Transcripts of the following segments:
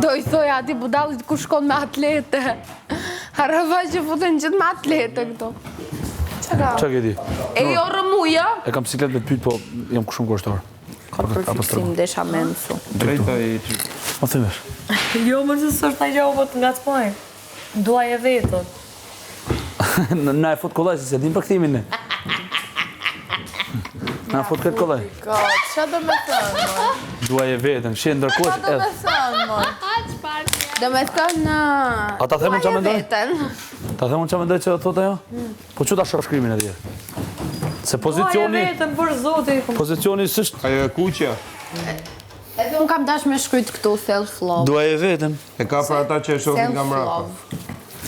Do I thoj ati budallit ku shkon me atlete. Harava që futen gjithë me atlete këto. Qa ke di? E jo rëmuja? E kam siklet me të pyt, po jam kushum kushtar. Ka përfiksim desha me mësu. Drejta i që... Ma thëmesh? Jo, më që së është ta gjohë, po të nga të pojnë. Duaj e vetën. Na e fut kollaj, se se dim për këtimin ne. Na e fut këtë kollaj. Qa do me thënë, moj? Duaj e vetën, shenë ndërkosh... Qa do me thënë, moj? Do me thënë... A ta themun qa mendoj? Veten. Ta themun qa mendoj që thot ajo? Po që ta shoh shkrimin e tjerë? Se pozicioni... Duaj e vetën, për zoti. Pozicioni s'është... Ajo e kuqja. Edhe unë kam dash me shkryt këtu self-love. Duaj e vetën. E ka për ata që e shohin nga mrapa.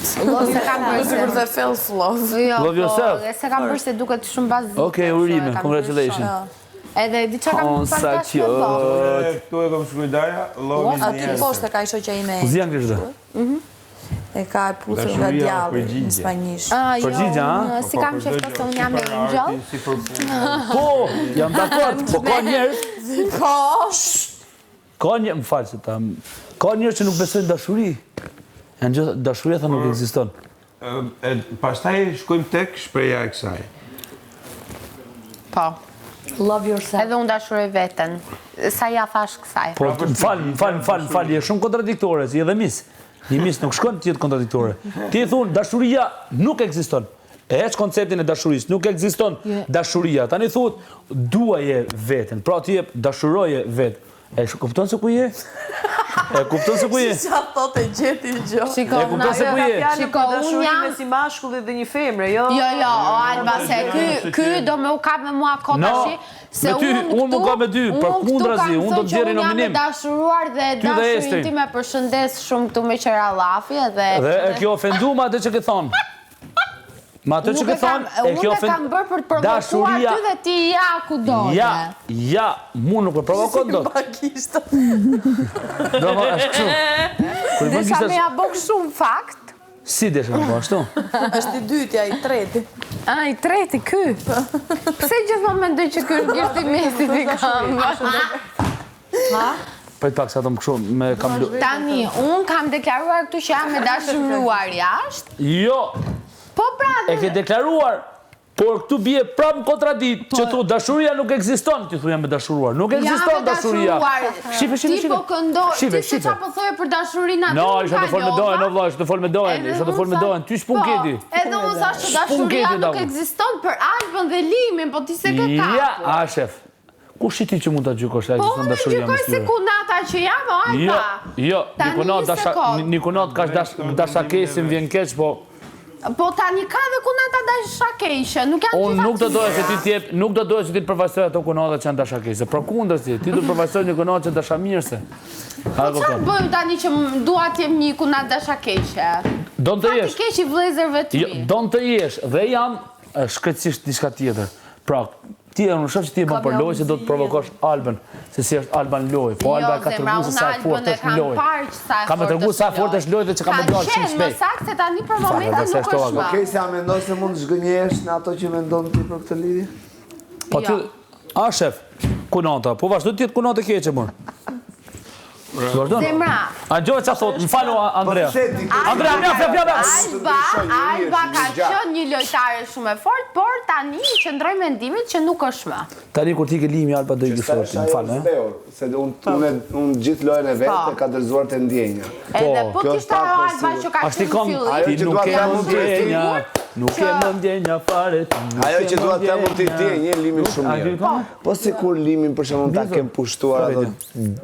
Self-love. Se kam bërë Sigur se self-love. Love yourself. Se kam bërë se duket shumë bazike. Okej, urime, congratulations. Edhe di qa kam pas dash me love. Këtu e kam shkrujdarja, love is Aty poshtë ka i shoqja ime. Zi anglisht dhe? E ka e puthur nga Dashuria, djalli në përgjigje. spanjish. Përgjigja, ha? Si kam qeftë se unë jam angel. Si përpunë. Po, jam dakord, po ka njerëz... Po! Ka njerëz, më falë se ta... Ka njerëz që nuk besojnë dashuri. Janë gjithë, dashuria tha nuk ekziston. Pastaj shkojmë tek shpreja e kësaj. Po. Love yourself. Edhe unë dashuroj veten. Sa ja thash kësaj. Po, më falë, je shumë kontradiktore, si edhe mis. Një mis nuk shkon të jetë kontradiktore. Ti e thunë, dashuria nuk ekziston. E heq konceptin e dashurisë, nuk ekziston dashuria. Tani thot, duaje veten, pra ti jep dashuroje vetë. E kupton se ku je? E kupton se ku je? Qa thot e gjeti gjo. Shiko, E kupton se ku je? Shiko, unë jam... si mashkullit dhe një femre, jo? Jo, o Alba, se ky do me u kap me mua kotashi. Me ty, unë mu ka me ty, për kundrazi, unë do të gjeri nominim. Unë këtu kam dashuruar dhe dashurin ti me përshëndes shumë këtu me qera lafi edhe... Dhe e kjo ofendu ma atë që ke thonë. Ma atë që ke thonë, e kjo unë e kam bërë për të provokuar ty dhe ti ja ku dojnë. Ja, mu nuk e provokon do. Bakishta. Do më, është kështu. Dhe sa me ja bëk shumë fakt. Si deshe më po ashtu? Është i dytja, i treti. I treti, ky. Pse gjithmonë mendoj që ky është gjithë i mesit i kam. Prit pak sa të më kështu, me kam... Tani, unë kam deklaruar këtu që jam me dashuruar jashtë. Jo, Po pra, e ke deklaruar, por këtu bie prapë kontradikt, që thu dashuria nuk ekziston, ti thu jam me dashuruar. Nuk ekziston dashuria. Shife. Ti po këndoj, ti se qa po thoje për dashurinë aty. No, isha të fol me dojen, no vlla, isha të fol me dojen, ty s'pun keti. Edhe unë thash që dashuria nuk ekziston për Albën dhe Limin, po ti se ke kapur. Ja, a shef. Kush i ti që mund të gjykosh ta Po ekziston unë dashuria gjykoj se kunata që jam, o Alba. Jo, Nikonat ka dashakesin vjen keq, po... Po tani ka dhe kunata dashakeshe, nuk janë Unë nuk do doja që ti t'jep, nuk do doja që ti të përfaqësoj ato kunata që janë dashakese. Për kundërzi, ti do të përfaqësoj një kunat që dashamirëse. Po çfarë bëjmë tani që dua t'jem një kunat dashakeshe? Don të jesh. Ti keq i vëllezërve të mi. Don të jesh dhe jam shkretësisht diçka tjetër. Pra, ti e në shoh që ti e bën për lojë se do të provokosh Albën, se si është Alba në lojë. Po Alba ka treguar se sa e fortë është në lojë. Ka më treguar sa e fortë është lojë dhe që ka më dalë shumë shpejt. Më saktë se tani për momentin nuk është më. Okej, se a mendon se mund të zhgënjesh në ato që mendon ti për këtë lidhje? Po ti, a shef, kunata, po vazhdo të jetë kunatë keqe më. Zemra. A gjove që thot, më falu Andrea. Andrea, Alba ka qenë një lojtare shumë e fortë, por tani qëndroj mendimit që nuk është më. Tani kur ti ke Limi Alba do i gjëshorti, më falë, Se unë gjithë lojën e vetë e ka dërzuar të ndjenja. Edhe po t'ishtë ajo Alba që ka qenë fillim. Ti nuk e më ndjenja, nuk e më ndjenja fare. Ajo që duha të mund t'i ndjenja, Limin shumë mirë. Po si kur Limin për shembull ta kem pushtuar ato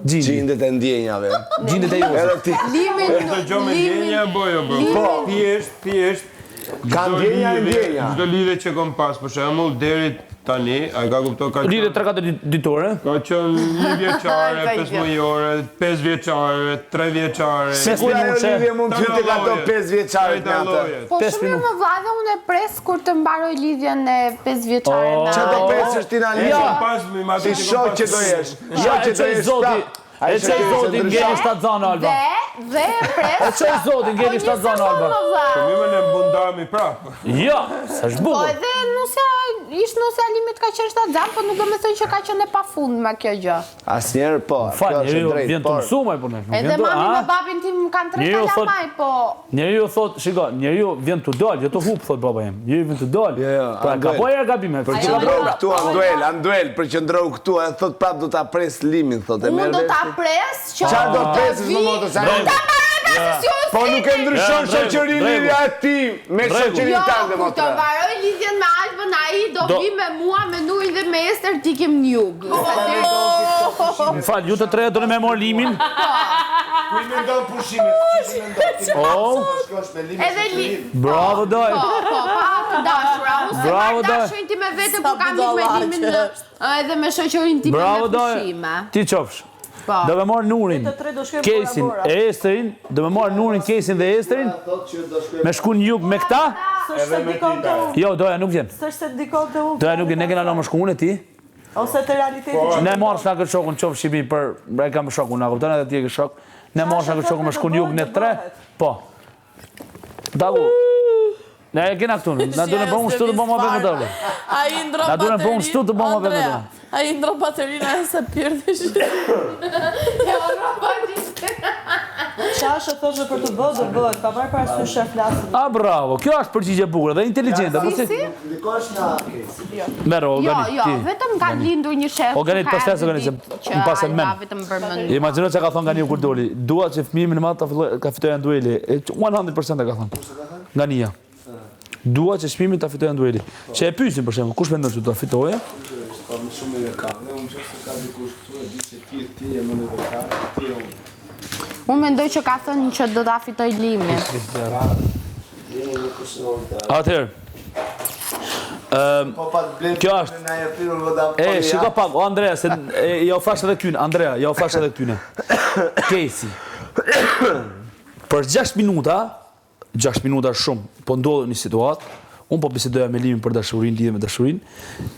gjindet e ndjenjave. Gjindet e juve. Edhe ti. Çdo gjë me ndjenja bojo, bro. Po, thjesht. Ka ndjenja. Çdo lidhje që kam pas, për shembull, deri tani, a ka kuptuar ka Lidhje 3-4 ditore. Ka qenë 1 vjeçare, 5 mujore, 5 vjeçare, 3 vjeçare. Se kur ajo lidhje mund të hyte ato 5 vjeçare me atë. Po shumë më vllajë unë e pres kur të mbaroj lidhjen e 5 vjeçare. Çfarë do pesësh ti na lidhje? Ti shoh që do jesh. Ja, e çoj zoti. E çoj zoti ngeli 7 zonë Alba. Dhe pres. E çoj zoti ngeli 7 zonë Alba. Po më ne bundami prapë. Jo, s'është Po bukur. edhe nusja limit ka qenë 7 xham, po nuk do të thënë që ka qenë e pafundme kjo gjë. Asnjëherë po. Fal, kjo është njeriu drejt, vjen të por- mësuar po ne. Edhe mami me babin tim kanë 3 kalamaj, po... Njeriu thot, shiko, njeriu vjen të dal, jo të hub, thot baba im. Njeriu vjen të dal. Jo, Pra ka Anduel. po era gabime. Përqendrou këtu Anduel, përqendrou këtu, e thot prap do ta pres limin, thot e Unë merr do ta vesh. pres që... Çfarë do presësh më moto sa? Po nuk e ndryshon shoqërinë lidhja e ti me shoqërinë tande Jo, kur të motra. mbaroj lidhjen me Albën, ai do vi me mua, me Nurin dhe me Ester t'i kem në jug. Më fal, ju të tre do në me mor limin. Ku i mendon pushimin? Oh, Edhe bravo doj. Po, pa të dashura. Unë se Bravo, marrë Doj. dashurin ti me vete Sa kur kam ik me budalla limin që edhe me shoqërinë time Bravo me doj. pushime. Ti qofsh. Po. Do me marr Nurin, Kesin, e Esterin, do me marr Nurin, Kesin dhe Esterin, me shku në jug me këta. S'është se ndikon të unë. Jo, doja nuk vjen. S'është se ndikon të unë. Doja nuk vjen, ne kena në më shku unë e ti. Ose të realiteti që... Ne marrë shna këtë shokun qofë Shqipi për e kam shokun, na kupton edhe ti e ke shok. Ne marrë shna këtë shokun me shku në jug në 3. Po. Dagu. Ne e kena këtu, na do në bëmë shtu të bëmë apet me dërë. Ai ndro Na duhen punë shtu të bëmë apet me dërë. Ai ndro baterina e se pirdesh. Qa është të thoshë për të bëhë, do bëhet, pa marrë parasysh e flasë. A bravo, kjo është përgjigje e bukur dhe inteligjente. Po si? Ndikosh na Kesi. Merë, Jo, organi. jo, ti. vetëm ka lindur një shef. Organit, pas tesë, organit, se më pasën men. Vetëm bërmend. Imagjino që ka thonë nga një kur doli. Dua që fëmijë në matë ka fitoja në dueli. 100% e ka thonë. Nga nija. Dua që fëmijë ta fitojë në dueli. Që e pyesin për shembull, kush mendon se do ta fitoje? Shumë e ka. Ne unë qoftë ka dikush këtu e di se ti e më në vekar, ti e unë. Unë mendoj që ka thënë që do ta fitoj Limi. Atëherë. Po pa të blenë Kjo është. na jepirun voda. Shiko pak, o Andrea, se ja u flash edhe këtyne, Andrea, ja u flash edhe këtyne. Kesi. Për 6 minuta është shumë, po ndodhë një situatë, unë po bisedoja me Limin për dashurinë, lidhje me dashurinë,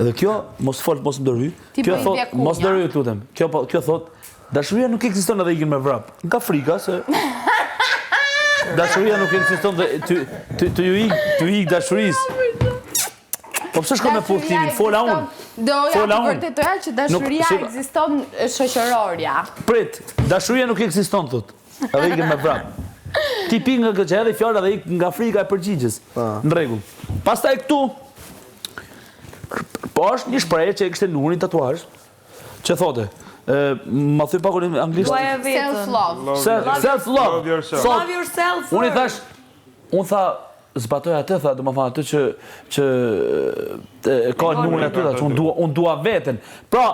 edhe kjo, mos fol, mos më dërhy, Ti kjo po i thot, vjekunja. mos dërhy, të lutem, kjo thot, dashuria nuk ekziston edhe ikin me vrap. Nga frika, se... Dashuria nuk ekziston dhe të ju ik dashurisë. Po pse shkon me pushtimin? Fola unë. Doja Fola të unë. vërtetoja që dashuria Nuk- ekziston shoqërorja. Prit, dashuria nuk ekziston thot. Edhe ikin me vrap. Ti pi nga këtë që edhe fjala dhe ik nga frika e përgjigjes. Në rregull. Pastaj këtu po është një shprehje që e kishte Nuri tatuazh, që thotë, ma thuj pak në anglisht. Duaja vetën. Self-love. Self-love. Love yourself. Thot, Love yourself unë i first. thash, unë tha, zbatoj atë, tha, do më tha atë që ka Nurin aty, tha, që unë dua veten. Pra,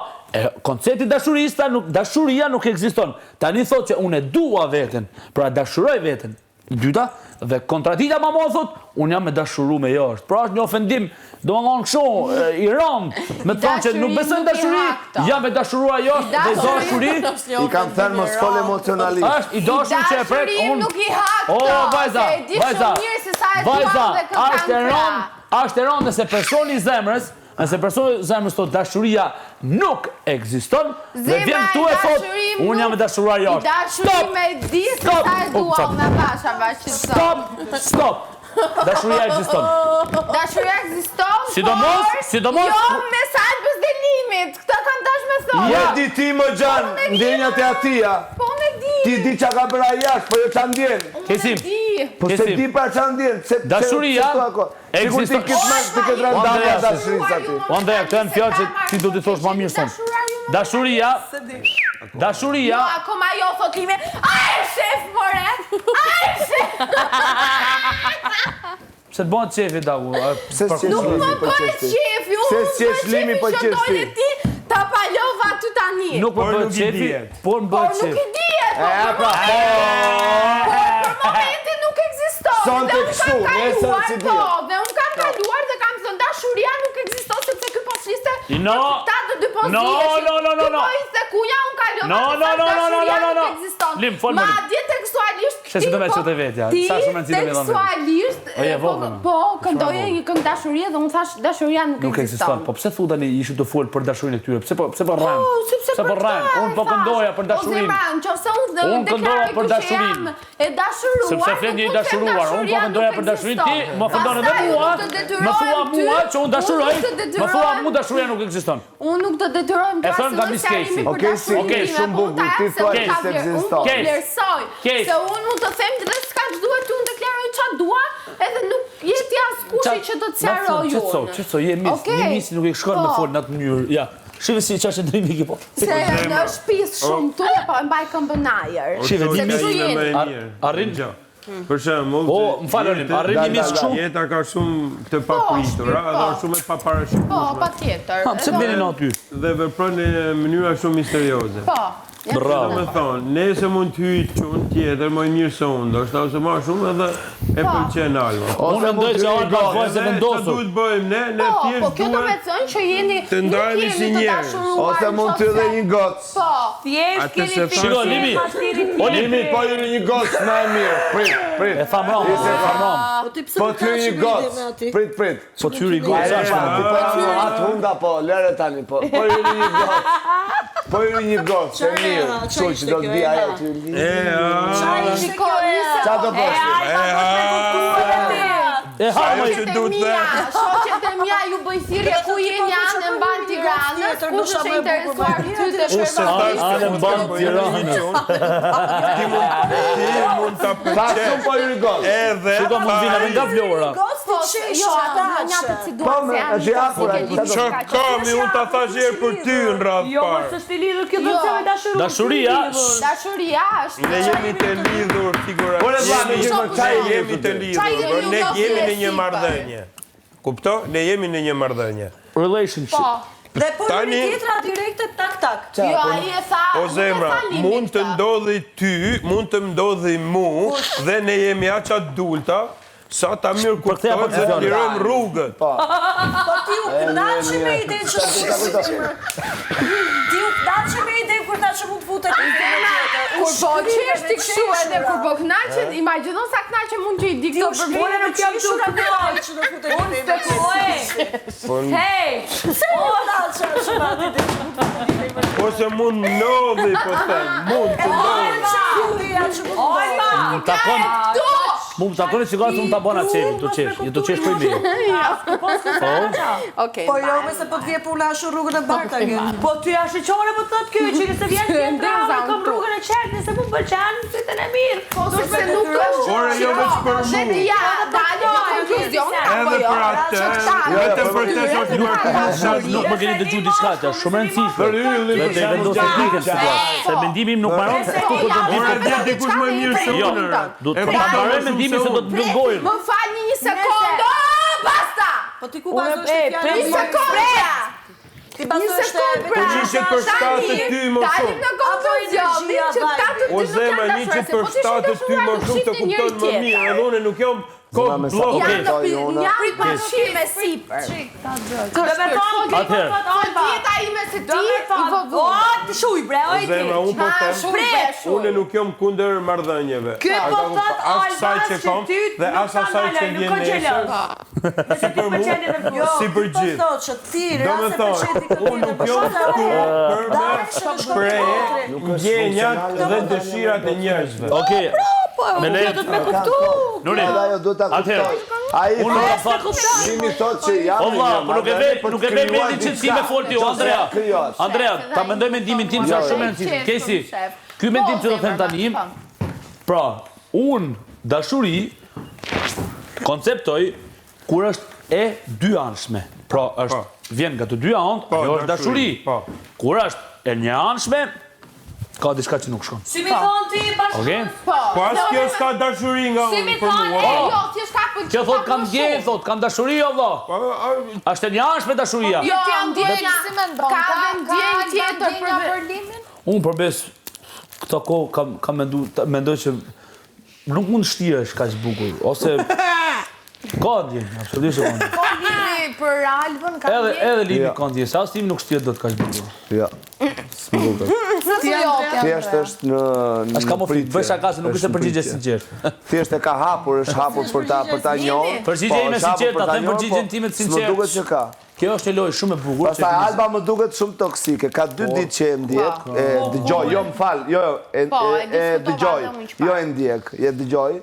koncepti dashuria nuk ekziston. Tani thot që unë e dua veten, pra dashuroj veten. Dyta, dhe kontradikta ma thot, unë jam me dashuru me jashtë. Pra është një ofendim, do më thonë kështu, i rënd, me të thonë që nuk besoj në dashuri, jam me dashurua jashtë dhe dashuri, I kam thënë mos fol emocionalisht. është i dashur që e prek Dashurim unë. nuk i hak O, to, vajza, se e di vajza, shumë mirë se sa e vajza, duam dhe kë është e kanë rënd, është e rënd nëse personi i zemrës, nëse personi i zemrës thot dashuria nuk ekziston, dhe vjen këtu e thot, unë jam me dashuruar I jashtë. dashurim me di se Stop! sa e Oh, dua stop. unë basha vashit. Stop! Dashuria ekziston. Dashuria ekziston, Sidomos- jo me salbës dhe limit. Këtë kanë dash me thonë. Ja di ti më gjan, ndjenjat e atia. Po unë e di. Ti di çka ka bëra jashtë, po jo ç'a ndjen. Kesim. Unë e di. Po se Kesim. di pa ç'a ndjen, se Dashuria ekziston. Ti këtë rëndam Andrea, dashurisë aty. Andrea, këto janë fjalë që ti do t'i thosh më mirë son. Dashuria, Jo, akoma jo thot Limi. Ai shef more. Ai shef. se të bëhet shefi dagu. Pse s'qesh Nuk Limi më për bëhet çështi? shefi. Se s'qesh Limi për Që çështi? dole ti ta palova aty tani. Nuk më Por bëhet nuk i shefi, dihet. por më Por bëhet nuk shefi. i dihet. pra, Për momentin nuk ekziston. Son Dhe të unë kështu, kam nesër kaluar, si po, dihet. dhe unë kam kaluar dhe kam thënë dashuria nuk ekziston sepse ky po fliste. No. Ta të dy po No, ziheshin. no, no, no, no. Ky po ishte ku ja unë kalova. No, dhe no, thash no, no, no, dashuria no, no, nuk no. ekziston. Lim, fol më lim. Madje tekstualisht Se si do me qëtë e vetja, Ti sa shumë rëndësi do me dhënë. tekstualisht e vogël. Po, këndoje një këngë dashurie dhe unë thash dashuria nuk ekziston. Po pse thu tani ishim të fol për dashurinë e tyre? Pse po rran? Sepse po rran? Unë po këndoja për dashurinë. Nëse unë Unë këndoja për dashurinë. E dashuruar. Sepse flet një dashuruar, unë po këndoja për dashurinë ti, më fondon edhe mua. Më thua mua që unë dashuroj. Më thua mua dashuria nuk ekziston. Unë nuk të detyrojmë E thon nga Miss Casey. Okej, shumë bukur, ti thua që ekziston. Unë vlerësoj. Se unë mund të them dhe s'ka ç'duhet ti unë deklaroj ç'a dua, edhe nuk jeti askushi që do të sqaroj unë. Çetso, je mis, një mis nuk e shkon me fol në atë mënyrë. Ja. Shive si çfarë ndrimi ki po. Se në shtëpis shumë tu, po e mbaj këmbën ajër. Shive një mis. Arrin. Për shembull, më falni, arrin një mis kështu. Jeta ka shumë të papritur, edhe shumë e paparashikuar. Po, patjetër. Pse vjen në aty? Dhe vepron në mënyra shumë misterioze. Po. Bravo. Me thonë, nese mund të hyjë çun tjetër më mirë se unë, ndoshta ose më shumë edhe e pëlqen Alba. Unë mendoj që Alba ka se vendosur. Çfarë duhet bëjmë ne? Ne Po, thjesht kjo do me thënë që jeni të ndahemi si njerëz. Ose mund të dhe një gocë. Po. Thjesht keni Shiko, Limi. Limi, po jeni një gocë më e mirë. Prit. E tham ram, Po ty një gocë. Prit. Po tyri gocë ashtu. Atë hunda po, lere tani po. Po jeni një gocë. Po jeni një gocë, e mirë. Kështu që do të vi ajo ty. Shiko, Qa do bësh? E hama që duhet të shoqet e mia ju bëj thirrje ku jeni anë e mban Tiranës, kush është interesuar ty të shkruaj. Anë mban Tiranën. Ti mund ta Shumë po jeni gocë. edhe Shiko mund vina nga Vlora. Jo, ata hanjatët si duan se janë. është hapur ai. Çfarë kam, unë ta thash herë për ty në radhë Jo, parë. s'është i lidhur kjo do të thënë dashuria. Dashuria. Dashuria është. Ne jemi të lidhur figurativisht. Jemi të lidhur, ne jemi në një marrëdhënie. Kupto? Ne jemi në një marrëdhënie. Relationship. Dhe po Tani- një tjetra direkte tak. Jo, ai e tha. O zemra, mund të ndodhi ty, mund të ndodhi mu, dhe ne jemi aq adulta, sa ta mirë kuptojmë dhe të lirojmë rrugët. Po ti u kënaqe me ide që Ti u kënaqe me ide kur ta që mund të futet në tjetër. Kur po qeshti kështu edhe kur po kënaqet, imagjino sa kënaqe mund që i di këto për Unë nuk jam shumë shumë kënaqe që do futet në tjetër. Hey! Ose mund ndodhi, po them, mund të ndodhi. Takon. Mund takon që gati unë ta bëna çefi, do çesh. Je do çesh për mirë. Okej. Po jo, me se po t'vje puna ashtu rrugën e barta një. Po ty ashiqore po thot kjo që nëse vjen ti Ndeza, kam rrugën e qertë, nëse mu pëlqen, sytën e mirë. Se nuk është. Ore, jo veç për Dhe mu. ja, dalë në konkluzion, apo Edhe jo? për atë, vetëm për të është i marrë. Nuk më keni dëgjuar diçka, është shumë e rëndësishme. Për ylli, Le të vendos teknikën situatë. Se mendimi im nuk mbaron se ku do të Ore, vijë. vjen dikush më mirë se Jo, unë. do të mbaroj mendimin se do të mbyllgojmë. Më falni një sekondë. Basta! Po ti ku bazosh të Një fjallë? sekondë. Ti Një bazosh të sekondë. Po qishet për shtatë ty më Dalim shumë. në konkluzionin që tatë O zema, një që për shtatë ty më shumë të kupton më mirë, edhe unë nuk jam kod blok. Janë në prit pashime sipër. Do me thonë, Atëherë. Jeta ime se ti i vovu. O, të shuj bre, oj ti. Zema, unë po them, Shpreshu. unë nuk jam kundër marrëdhënieve. Ky po thot As kësaj që kam dhe as asaj që vjen nesër. Si për mu, Si për gjithë. Po thot që ti Do me thonë, unë nuk jam këtu për me shprehje ndjenjat dhe dëshirat e njerëzve. Okej. Me leje. do të me kuptu. Nuri. Ajo do ta Atëherë. kuptoj. Ai Unë nuk kam fat. Limi thot që jam. O vlla, po nuk e ve, nuk e ve mendin që si me fol ti, Andrea. Andrea, ta mendoj mendimin tim që është shumë e rëndësishëm. Kesi, ky mendim që do them tani, pra, unë dashuri konceptoj kur është e dyanshme. Pra, është vjen nga të dy anët, ajo është dashuri. Kur është e njëanshme, ka diçka që nuk shkon. Si mi thonë ti bashkë. Okej? Po as kjo s'ka dashuri nga Si unë mi për thonë, mua. jo, thjesht ka për Që thot kam ndjenjë, thot kam dashuri o vlla. Është e njëanshme dashuria. Jo, ndjenja, ka dhe ndjenjë tjetër për limin? Unë përbes këto kohë kam mendoj që nuk mund shtiresh kaq bukur ose ka ndjenjë, absolutisht ka ndjenjë. Po limi për Albën ka Edhe limi ka ndjenjë, sa as timi nuk shtiret dot kaq bukur. Jo. s'më duket. Thjesht është në Është kamuflim, bëj shaka se nuk ishte përgjigje sinqert. Thjesht e ka hapur, është hapur për ta njohur. Përgjigje ime sinqert, ta them përgjigjen time të sinqert. S'më duket që ka. Kjo është një lojë shumë e bukur. Pastaj Alba më duket shumë toksike. Ka 2 ditë që e ndjek, e dëgjoj, jo më fal, e dëgjoj. Jo e ndjek, e dëgjoj.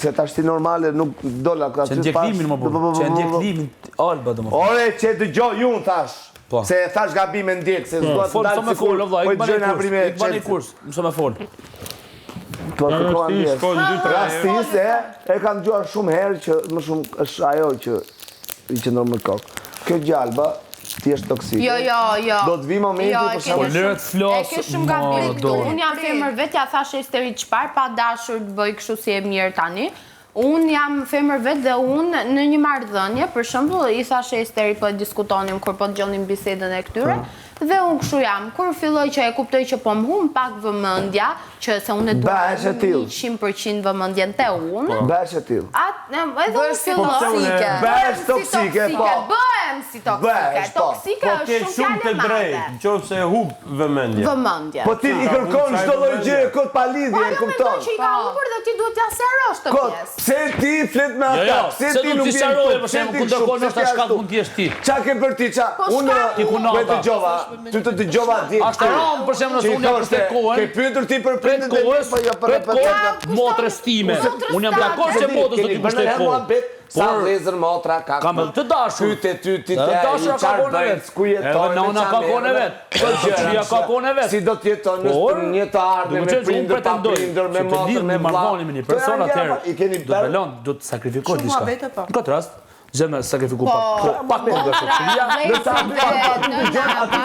Se tash ti normale nuk dola ka që ndjek limin më burr. Që ndjek limin Alba domethënë. Ore, që dëgjoj unë thash. Se thash gabim e ndjek, se s'dua të dalë me fol, vëllai, ik bani kurs, mëso me fol. Po kërkova ndjes. Rastisht e kam dëgjuar shumë herë që më shumë është ajo që i qëndron me kokë. Kjo Gjalba ti është toksike. Jo. Do të vi momenti për shkak lëre të flas. E ke shumë gabim këtu. Unë jam femër vetë, ja thash Esteri çfarë pa dashur të bëj kështu si e mirë tani. Unë jam femër vetë dhe unë në një marrëdhënie, për shembull, i thash Esteri po diskutonim kur po dëgjonim bisedën e këtyre. Dhe unë kështu jam, kur filloj që e kuptoj që po më humb pak vëmendja, që se unë dua 100% vëmendjen te unë. Bëhesh e tillë. Edhe unë filloj. Bëhesh toksike, po. Bëhem si toksike. Toksike është shumë të drejtë, nëse humb vëmendjen. Vëmendjen. Po ti i kërkon çdo lloj gjëje kot pa lidhje, e kupton? Po, që i ka humbur dhe ti duhet t'ja serosh të pjesë. Pse ti flet me ata? Pse ti nuk vjen këtu? Për shembull, kur ndërkohë është shkak mund të jesh ti. Çka ke bërë ti ça? Unë po dëgjova. Ty të dëgjova ti. Ashtë ram, për shemë nësë unë jam për kohën. Ke pyetur ti për prindin dhe një, po jo për motrës time. Unë jam dakord që motrës do t'i pushtet kohën. Sa vlezër motra ka kam të dashur. Ty ty i qarë bëjt, ku jeton, edhe nona ka kohën e vetë. Qëria ka kohën e vetë. Si do t'jeton në një të ardhme me prindër, pa prindër, me motrë, me marroni me një person atëherë. Do belon, do të sakrifikoj diçka. Në këtë rast, Gjeme sakrifiku pak më nga shoqëria. Në ta aty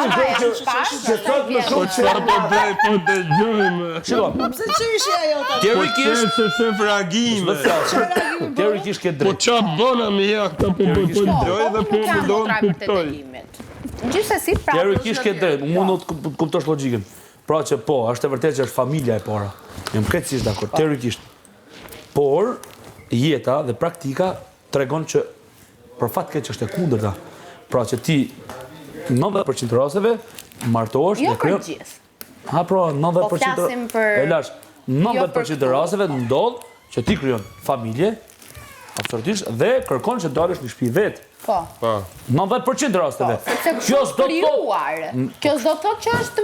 që thot më shumë që po dëgjojmë. Shiko. Pse çishi ajo ta? Teorikisht se fragime. Teorikisht ke drejt. Po ç'a bëna me ja këta po dëgjoj dhe po më don kuptoj. Gjithsesi pra. Teorikisht ke drejt, mund të kuptosh logjikën. Pra që po, është e vërtetë që është familja e para. Jam krejtësisht dakord, teorikisht. Por jeta dhe praktika tregon që për fat keq është e kundërta. Pra që ti 90% rasteve martohesh dhe krijon. Jo për gjithë. Ha pra 90%. Po flasim për 90% rasteve ndodh që ti krijon familje absolutisht dhe kërkon që dalësh në shtëpi vet. Po. 90% rasteve. Kjo s'do të thotë. Kjo s'do të thotë që është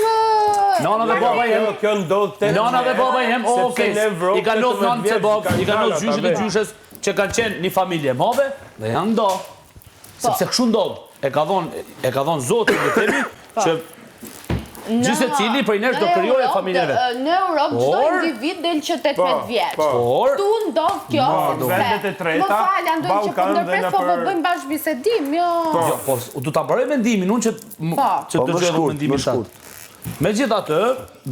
Nona dhe baba jem. Kjo ndodh te. Nona dhe baba jem. Okej. I kanë lodh nonë se baba, i kanë lodh gjyshit e gjyshes që kanë qenë një familje e madhe dhe janë ndo. Sepse kështu ndodh. E ka dhënë Zoti në themi që gjithse cili prej nesh do krijojë familjen vet. Në Europë çdo individ del që 18 vjeç. Tu ndodh kjo vendet e treta. Më falë, ndonjë që po ndërpres po bëjmë bashkëbisedim, jo. Jo, po du ta bërej mendimin unë që dëgjoj mendimin tat. Megjithatë,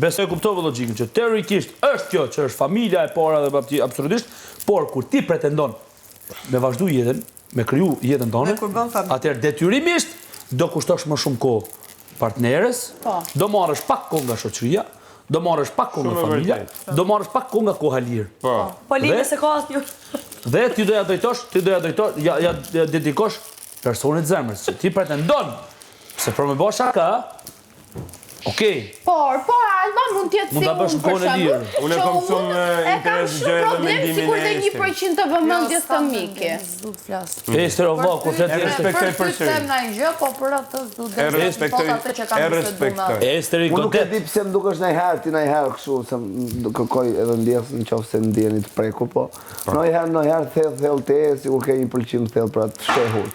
besoj kuptova logjikën që teorikisht është kjo që është familja e para dhe absolutisht, por kur ti pretendon me vazhdu jetën, me kriju jetën tonë, atëherë detyrimisht do kushtosh më shumë kohë partneres, do marrësh pak kohë nga shoqëria, do marrësh pak kohë nga familja, do marrësh pak kohë nga koha lirë. Po lirë se ka asnjë. Dhe ti do ja dedikosh personit zemrës, që ti pretendon se për me bësh shaka, okej. Por Alba mund të jetë si unë për shembull. Unë kam shumë interes gjë edhe mendimin sikur dhe 1% të vëmendjes të miki. Ester o vllai, kur flet respektoj përsëri. Them ndaj gjë, po për atë do të respektoj. Esteri unë nuk e di pse më dukesh ndonjëherë kështu, se kërkoj edhe ndjes nëse ndjeni të prekur, po ndonjëherë thell te, sikur ke 1% thell për atë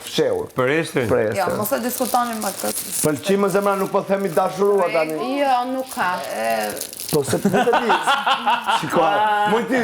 fshehur. Për Ester? Jo, mos e diskutonin me këtë. Pëlqim zemra nuk po themi dashurua tani. Jo, nuk ka. Po se të di. Shiko, mund ti.